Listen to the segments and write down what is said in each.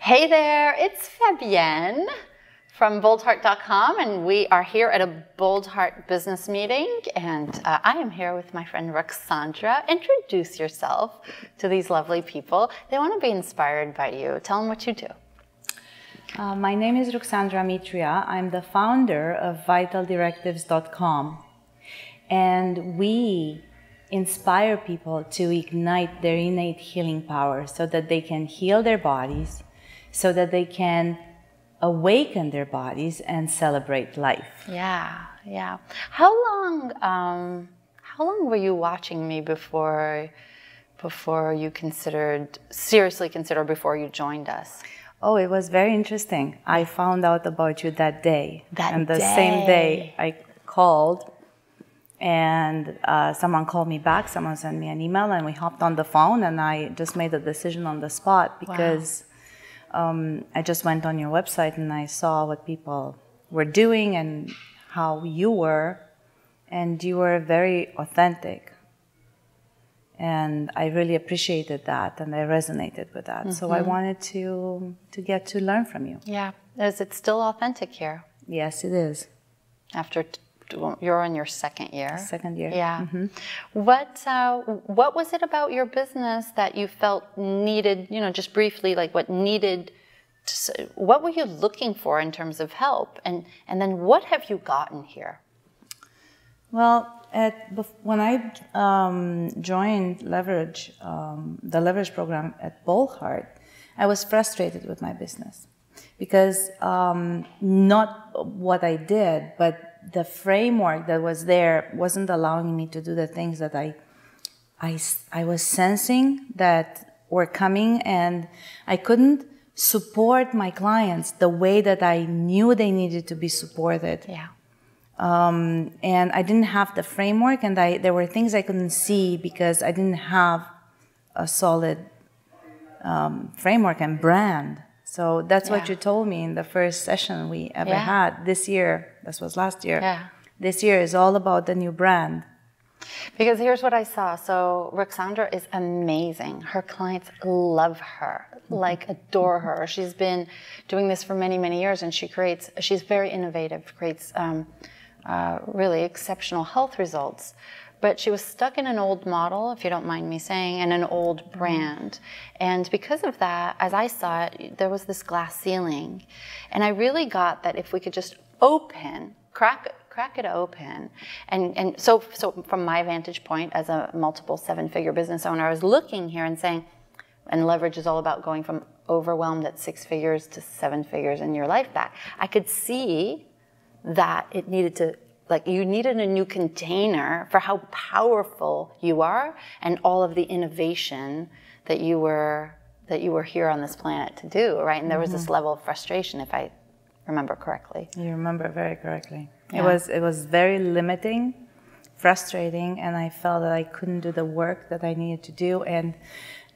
Hey there, it's Fabienne from Boldheart.com, and we are here at a Boldheart business meeting, and I am here with my friend Rucsandra. Introduce yourself to these lovely people. They want to be inspired by you. Tell them what you do. My name is Rucsandra Mitrea. I'm the founder of vitaldirectives.com, and we inspire people to ignite their innate healing power so that they can heal their bodies, so that they can awaken their bodies and celebrate life. Yeah. How long were you watching me before you seriously considered before you joined us? Oh, it was very interesting. I found out about you that day. Same day I called, and someone called me back, someone sent me an email, and we hopped on the phone, and I just made a decision on the spot because I just went on your website and I saw what people were doing and how you were, and you were very authentic. And I really appreciated that, and I resonated with that. So I wanted to get to learn from you. Yeah. Is it still authentic here? Yes, it is. After you're in your second year. Second year. Yeah. What was it about your business that you felt needed, just briefly, like what were you looking for in terms of help? And then what have you gotten here? Well, when I joined Leverage, the Leverage program at Boldheart, I was frustrated with my business because not what I did, but the framework that was there wasn't allowing me to do the things that I was sensing that were coming, and I couldn't support my clients the way that I knew they needed to be supported. Yeah. And I didn't have the framework, and there were things I couldn't see because I didn't have a solid framework and brand. So that's what you told me in the first session we ever had this year. This was last year. Yeah. This year is all about the new brand. Because here's what I saw. So Rucsandra is amazing. Her clients love her, adore her. She's been doing this for many, many years, and she's very innovative, creates really exceptional health results. But she was stuck in an old model, if you don't mind me saying, and an old brand. And because of that, as I saw it, there was this glass ceiling. And I really got that if we could just crack it open. And so from my vantage point as a multiple seven-figure business owner, I was looking here and saying, and Leverage is all about going from overwhelmed at 6 figures to 7 figures in your life back. I could see that it needed to, you needed a new container for how powerful you are and all of the innovation that you were here on this planet to do, right? And there was this level of frustration, if I remember correctly. You remember very correctly. Yeah. It was very limiting, frustrating, and I felt that I couldn't do the work that I needed to do, and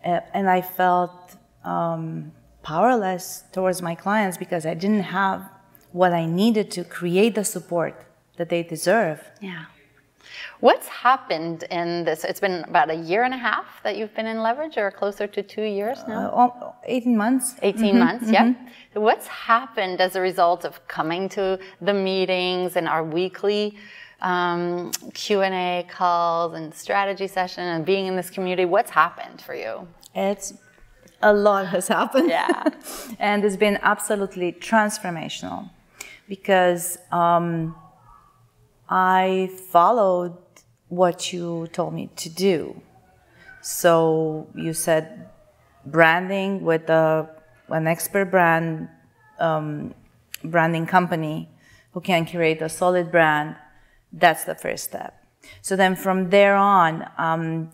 I felt powerless towards my clients because I didn't have what I needed to create the support that they deserve. Yeah. What's happened in this? It's been about a year and a half that you've been in Leverage, or closer to 2 years now? 18 months. 18 months, yeah. So what's happened as a result of coming to the meetings and our weekly Q&A calls and strategy session and being in this community? What's happened for you? A lot has happened. Yeah. And it's been absolutely transformational because I followed what you told me to do. So you said branding with an expert branding company who can create a solid brand. That's the first step. So then from there on,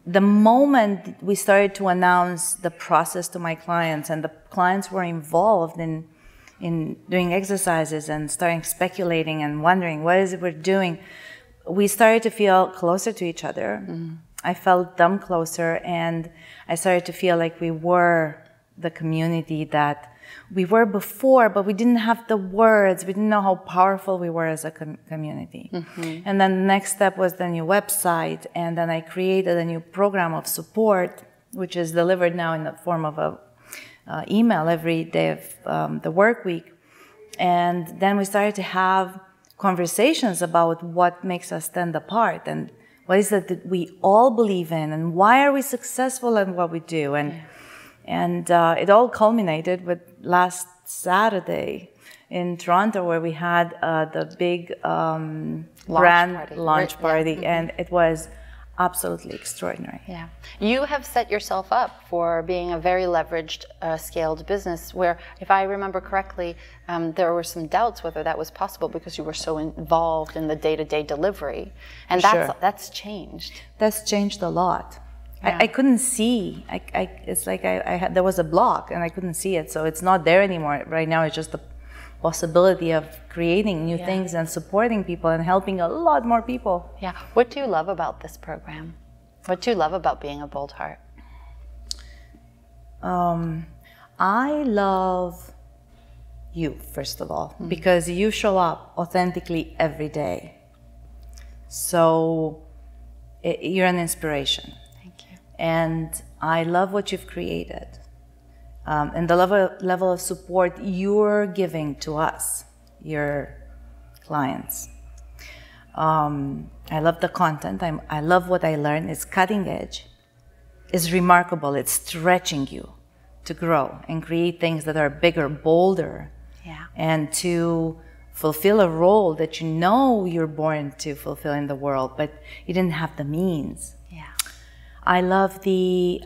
the moment we started to announce the process to my clients, and the clients were involved in doing exercises and starting speculating and wondering what is it we're doing, we started to feel closer to each other. I felt them closer, and I started to feel like we were the community that we were before, but we didn't have the words. We didn't know how powerful we were as a community. And then the next step was the new website, and then I created a new program of support, which is delivered now in the form of a email every day of the work week. And then we started to have conversations about what makes us stand apart and what is it that we all believe in and why are we successful in what we do. And it all culminated with last Saturday in Toronto, where we had the big brand launch party, and it was absolutely extraordinary. Yeah. You have set yourself up for being a very leveraged, scaled business where, if I remember correctly, there were some doubts whether that was possible because you were so involved in the day-to-day delivery. And that's changed. That's changed a lot. Yeah. I couldn't see. It's like there was a block and I couldn't see it. So it's not there anymore. Right now it's just the possibility of creating new things and supporting people and helping a lot more people. Yeah. What do you love about this program? What do you love about being a Boldheart? I love you, first of all, because you show up authentically every day. So you're an inspiration. Thank you. And I love what you've created. And the level of support you're giving to us, your clients. I love the content. I love what I learned. It's cutting edge. It's remarkable. It's stretching you to grow and create things that are bigger, bolder, and to fulfill a role that you know you're born to fulfill in the world, but you didn't have the means. Yeah. I love the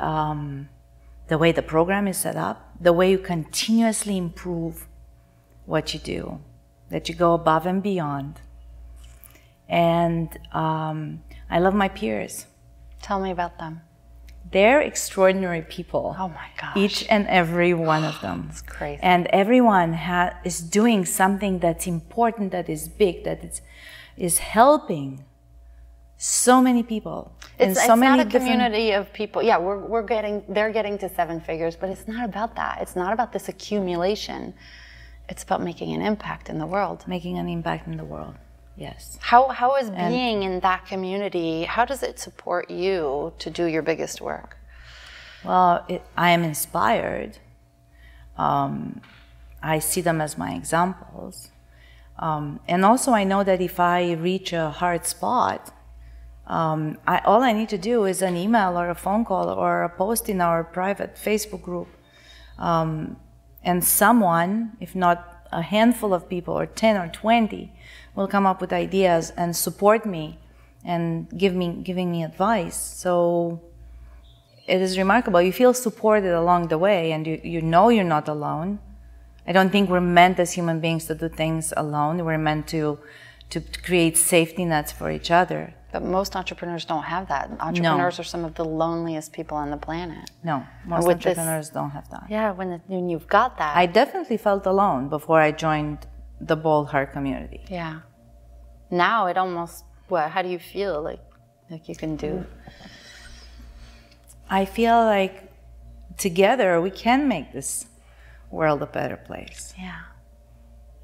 way the program is set up, the way you continuously improve what you do, that you go above and beyond. And I love my peers. Tell me about them. They're extraordinary people. Oh my gosh. Each and every one of them. It's crazy. And everyone is doing something that's important, that is big, that is helping so many people. It's not a community of people. Yeah, they're getting to 7 figures, but it's not about that. It's not about this accumulation. It's about making an impact in the world. Making an impact in the world, yes. How is being in that community, how does it support you to do your biggest work? Well, I am inspired. I see them as my examples. And also I know that if I reach a hard spot, all I need to do is an email or a phone call or a post in our private Facebook group. And someone, if not a handful of people, or 10 or 20, will come up with ideas and support me and giving me advice. So it is remarkable. You feel supported along the way, and you know you're not alone. I don't think we're meant as human beings to do things alone. We're meant to create safety nets for each other. But most entrepreneurs don't have that. Entrepreneurs are some of the loneliest people on the planet. No, most entrepreneurs don't have that. Yeah, when you've got that. I definitely felt alone before I joined the Boldheart community. Yeah. Now it almost, how do you feel like you can do? I feel like together we can make this world a better place. Yeah.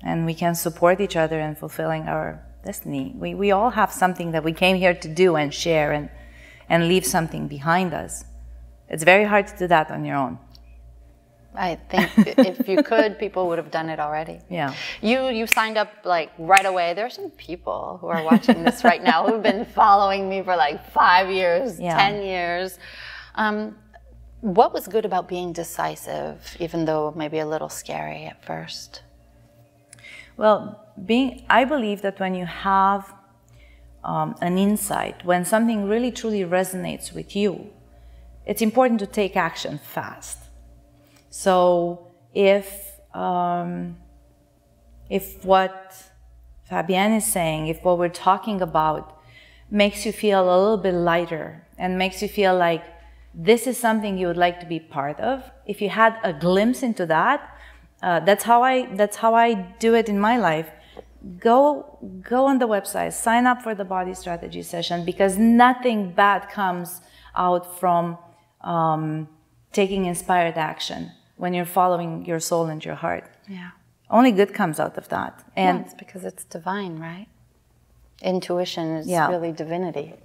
And we can support each other in fulfilling our destiny. We all have something that we came here to do and share and leave something behind us. It's very hard to do that on your own. I think if you could, people would have done it already. Yeah. You signed up like right away. There are some people who are watching this right now who've been following me for like 5 years, 10 years. What was good about being decisive, even though maybe a little scary at first? Well, I believe that when you have an insight, when something really truly resonates with you, it's important to take action fast. So if what Fabienne is saying, if what we're talking about makes you feel a little bit lighter and makes you feel like this is something you would like to be part of, if you had a glimpse into that, that's how I do it in my life. Go on the website, sign up for the body strategy session, because nothing bad comes out from taking inspired action when you're following your soul and your heart. Yeah. Only good comes out of that. And it's because it's divine, right? Intuition is really divinity.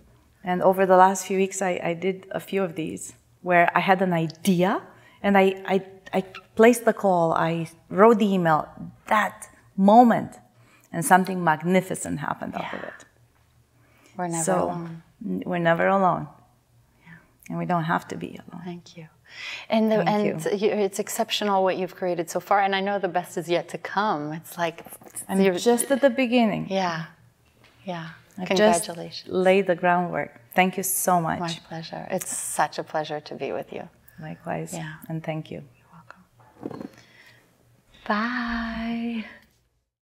And over the last few weeks, I did a few of these where I had an idea and I I placed the call, I wrote the email, that moment, and something magnificent happened out of it. We're never alone. We're never alone. Yeah. And we don't have to be alone. Thank you. And it's exceptional what you've created so far. And I know the best is yet to come. It's like... I'm just at the beginning. Yeah. Yeah. I Congratulations. Just laid the groundwork. Thank you so much. My pleasure. It's such a pleasure to be with you. Likewise. Yeah. And thank you. You're welcome. Bye.